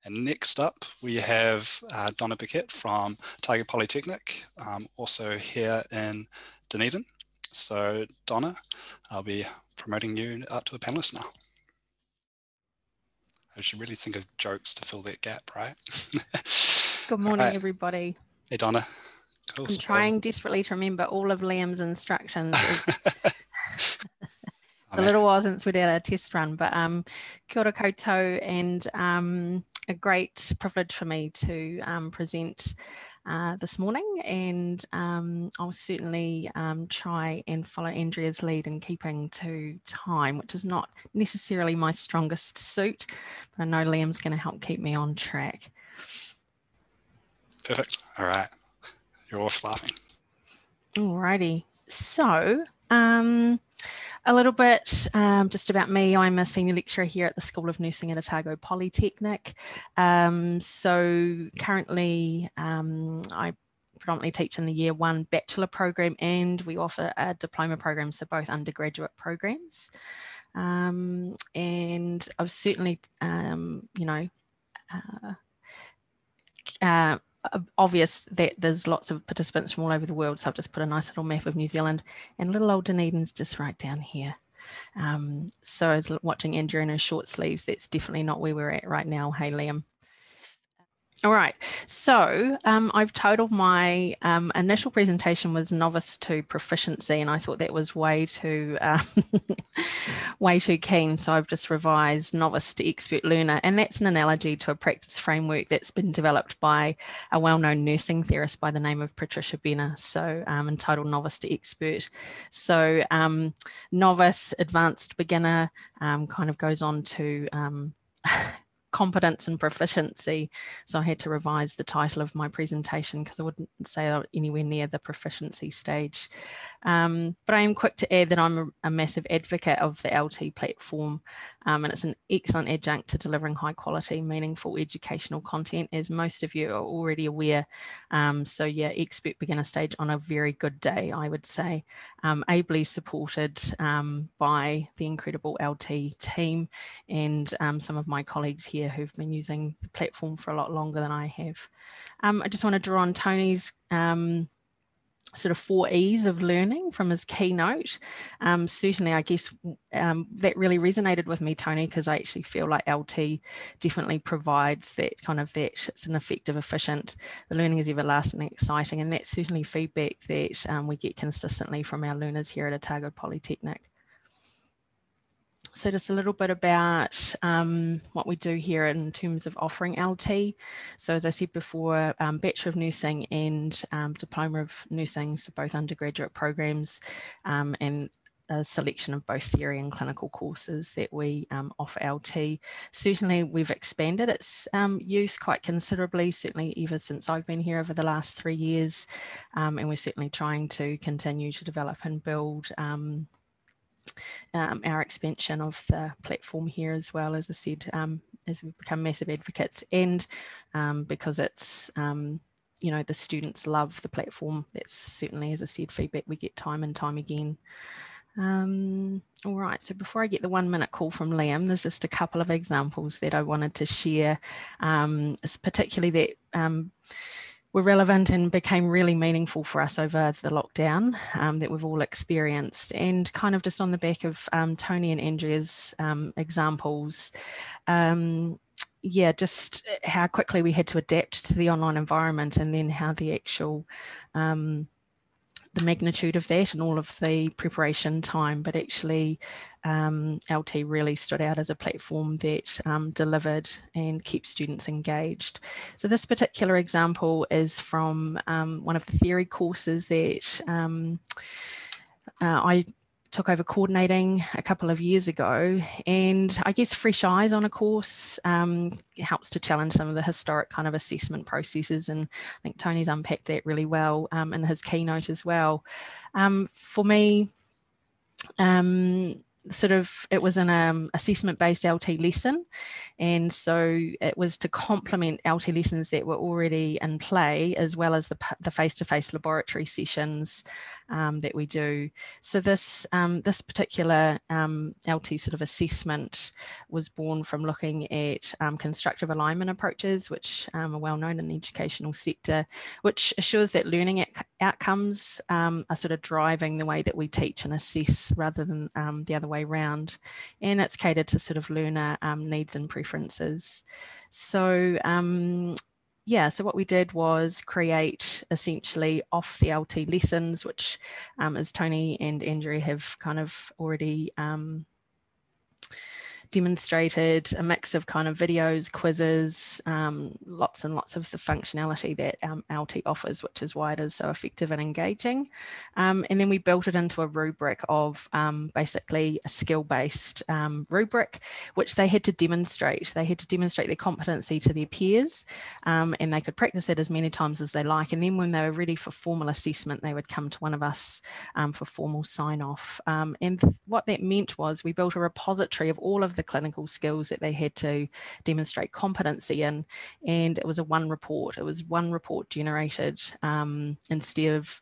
And next up, we have Donna Burkett from Otago Polytechnic, also here in Dunedin. So Donna, I'll be promoting you out to the panelists now. I should really think of jokes to fill that gap, right? Good morning, everybody. Hey, Donna. Cool. I'm trying desperately to remember all of Liam's instructions. It's a little while since we did a test run, but kia ora koutou, and a great privilege for me to present this morning, and I'll certainly try and follow Andrea's lead in keeping to time, which is not necessarily my strongest suit, but I know Liam's going to help keep me on track. Perfect. All right. You're off laughing. Alrighty. So a little bit just about me. I'm a senior lecturer here at the School of Nursing at Otago Polytechnic. So currently I predominantly teach in the Year 1 bachelor program, and we offer a diploma program, so both undergraduate programs. And I've certainly, obvious that there's lots of participants from all over the world, so I've just put a nice little map of New Zealand, and little old Dunedin's just right down here. So I was watching Andrew in her short sleeves. That's definitely not where we're at right now. Hey, Liam. All right, so I've titled my initial presentation was Novice to Proficiency, and I thought that was way too keen, so I've just revised Novice to Expert Learner, and that's an analogy to a practice framework that's been developed by a well-known nursing theorist by the name of Patricia Benner, so entitled Novice to Expert. So Novice, Advanced, Beginner kind of goes on to competence and proficiency, so I had to revise the title of my presentation because I wouldn't say anywhere near the proficiency stage. But I am quick to add that I'm a massive advocate of the LT platform, and it's an excellent adjunct to delivering high quality, meaningful educational content, as most of you are already aware. So yeah, expert beginner stage on a very good day, I would say, ably supported by the incredible LT team and some of my colleagues here who've been using the platform for a lot longer than I have. I just want to draw on Tony's sort of 4 E's of learning from his keynote. Certainly, I guess that really resonated with me, Tony, because I actually feel like LT definitely provides that kind of that it's an effective, efficient, the learning is everlasting and exciting, and that's certainly feedback that we get consistently from our learners here at Otago Polytechnic. So just a little bit about what we do here in terms of offering LT. So as I said before, Bachelor of Nursing and Diploma of Nursing, so both undergraduate programs, and a selection of both theory and clinical courses that we offer LT. Certainly we've expanded its use quite considerably, certainly ever since I've been here over the last 3 years, and we're certainly trying to continue to develop and build our expansion of the platform here as well, as I said, as we've become massive advocates, and because it's, you know, the students love the platform. That's certainly, as I said, feedback we get time and time again. All right, so before I get the 1 minute call from Liam, there's just a couple of examples that I wanted to share, particularly that were relevant and became really meaningful for us over the lockdown that we've all experienced, and kind of just on the back of Tony and Andrea's examples, yeah, just how quickly we had to adapt to the online environment, and then how the actual the magnitude of that and all of the preparation time, but actually LT really stood out as a platform that delivered and kept students engaged. So this particular example is from one of the theory courses that I took over coordinating a couple of years ago, and I guess fresh eyes on a course helps to challenge some of the historic kind of assessment processes, and I think Tony's unpacked that really well in his keynote as well. For me, it was an assessment-based LT lesson, and so it was to complement LT lessons that were already in play, as well as the face-to-face laboratory sessions that we do. So this particular LT sort of assessment was born from looking at constructive alignment approaches, which are well known in the educational sector, which assures that learning outcomes are sort of driving the way that we teach and assess rather than the other way around. And it's catered to sort of learner needs and preferences. So yeah, so what we did was create essentially off the LT lessons, which as Tony and Andrew have kind of already demonstrated, a mix of kind of videos, quizzes, lots and lots of the functionality that LT offers, which is why it is so effective and engaging. And then we built it into a rubric of basically a skill-based rubric, which they had to demonstrate. They had to demonstrate their competency to their peers, and they could practice it as many times as they like. And then when they were ready for formal assessment, they would come to one of us for formal sign-off. And what that meant was we built a repository of all of the clinical skills that they had to demonstrate competency in, and it was a one report. It was one report generated instead of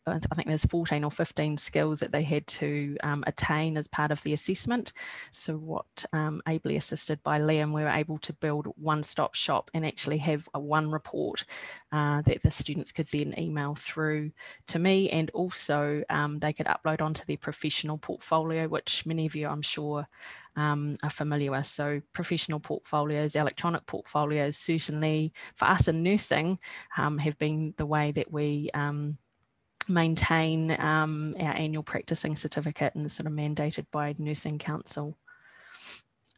I think there's 14 or 15 skills that they had to attain as part of the assessment. So what, ably assisted by Liam, we were able to build one-stop shop and actually have a one report that the students could then email through to me, and also they could upload onto their professional portfolio, which many of you, I'm sure, are familiar with. So professional portfolios, electronic portfolios, certainly for us in nursing have been the way that we maintain our annual practicing certificate, and sort of mandated by Nursing Council.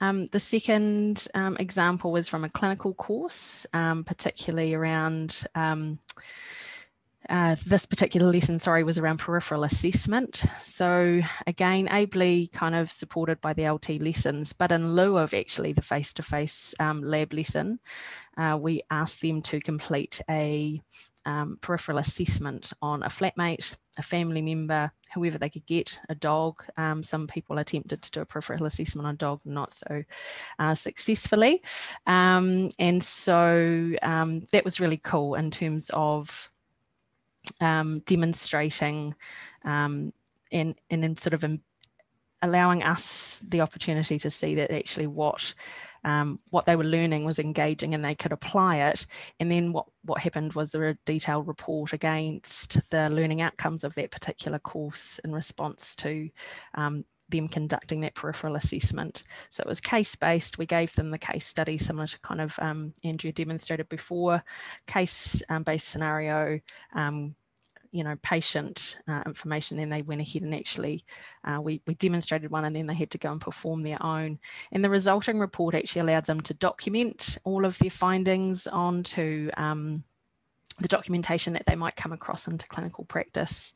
The second example was from a clinical course, particularly around this particular lesson, was around peripheral assessment. So again, ably kind of supported by the LT lessons, but in lieu of actually the face-to-face lab lesson, we asked them to complete a peripheral assessment on a flatmate, a family member, whoever they could get, a dog. Some people attempted to do a peripheral assessment on a dog, not so successfully. And so that was really cool in terms of demonstrating and sort of allowing us the opportunity to see that actually what they were learning was engaging and they could apply it. And then what happened was there a detailed report against the learning outcomes of that particular course in response to them conducting that peripheral assessment. So it was case-based. We gave them the case study, similar to kind of Andrew demonstrated before, case-based scenario, patient information. Then they went ahead and actually, we demonstrated one, and then they had to go and perform their own. And the resulting report actually allowed them to document all of their findings onto the documentation that they might come across into clinical practice.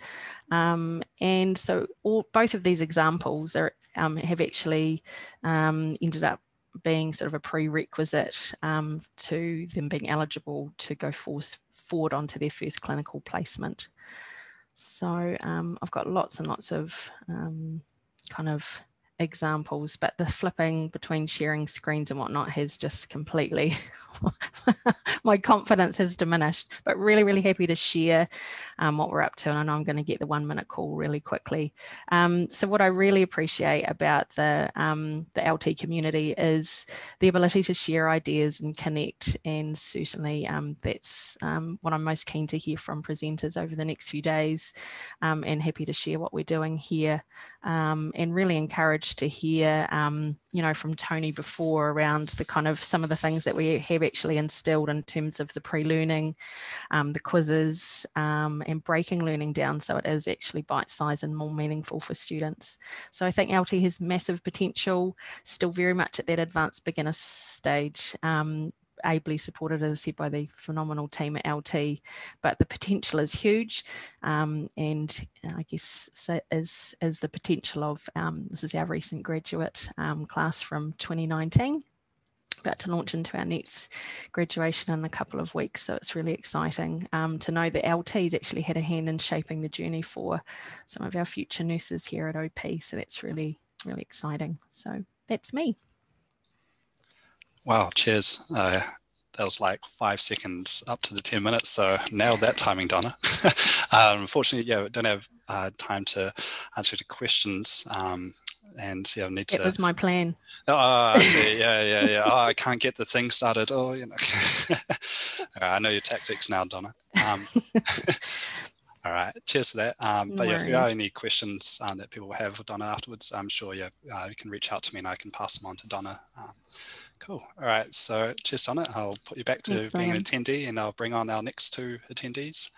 And so both of these examples have actually ended up being sort of a prerequisite to them being eligible to go forward onto their first clinical placement. So I've got lots and lots of kind of examples, but the flipping between sharing screens and whatnot has just completely, my confidence has diminished, but really, really happy to share what we're up to. And I know I'm going to get the 1 minute call really quickly. So what I really appreciate about the LT community is the ability to share ideas and connect. And certainly that's what I'm most keen to hear from presenters over the next few days, and happy to share what we're doing here, and really encouraged to hear from Tony before around the kind of some of the things that we have actually instilled in terms of the pre-learning, the quizzes, and breaking learning down so it is actually bite-sized and more meaningful for students. So I think LT has massive potential, still very much at that advanced beginner stage, ably supported, as I said, by the phenomenal team at LT, but the potential is huge, and I guess so is the potential of, this is our recent graduate class from 2019, about to launch into our next graduation in a couple of weeks. So it's really exciting to know that LT's actually had a hand in shaping the journey for some of our future nurses here at OP. So that's really really exciting. So that's me. Wow, cheers. That was like 5 seconds up to the 10 minutes, so nailed that timing, Donna. Unfortunately, yeah, we don't have time to answer the questions, and yeah, I need to. That was my plan. Oh, I see. Yeah. Oh, I can't get the thing started. Oh, you know. All right, I know your tactics now, Donna. All right, cheers for that. But yeah, if there are any questions that people have for Donna afterwards, I'm sure you can reach out to me and I can pass them on to Donna. Cool. All right, so cheers, Donna. I'll put you back to being an attendee and I'll bring on our next 2 attendees.